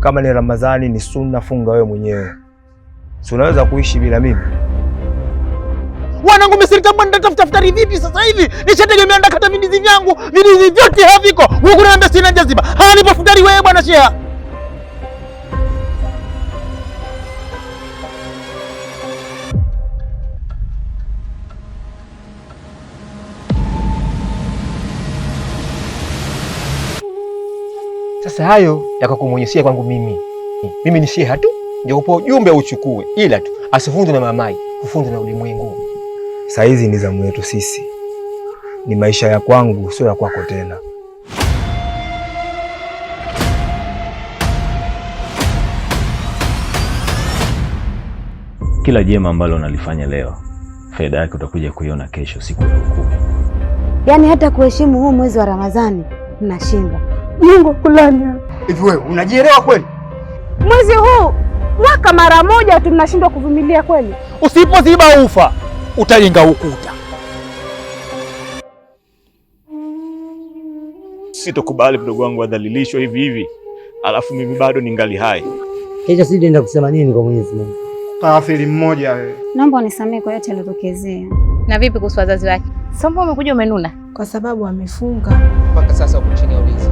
kama ni Ramadhani ni sunna, funga wewe mwenyewe. Si unaweza kuishi bila mimi? Wanangu msirikamba nitatafuta futari vipi sasa hivi? Nishategemea ndakata vidizi vyangu, vidizi vyote haviko. Wewe unaniambia sina jaziba. Nipo futari wewe bwana Sheha. Sasa hayo yakakumuonyeshia kwangu mimi. Mimi ni Sheha tu, ndio upo ujumbe uchukue, ila tu asifundwe na mamai, ufundwe na ulimwengu. Saa hizi ni zamu yetu sisi, ni maisha ya kwangu, sio ya kwako tena. Kila jema ambalo unalifanya leo, faida yake utakuja kuiona kesho, siku ya hukumu. Yaani hata kuheshimu huu mwezi wa Ramadhani mnashindwa. Mungu kulani. Hivi wewe unajielewa kweli? Mwezi huu mwaka mara moja tu mnashindwa kuvumilia kweli? Usipoziba ufa utajenga ukuta. Sitokubali mdogo wangu adhalilishwe hivi hivi, alafu mimi bado ningali hai. Kesho sisi ndio kusema nini kwa Mwenyezi Mungu? Kafiri mmoja wewe. Naomba unisamehe kwa yote yaliyotokezea. Na vipi kuhusu wazazi wake? Sasa umekuja umenuna? Kwa sababu amefunga. Mpaka sasa uko chini ya ulinzi.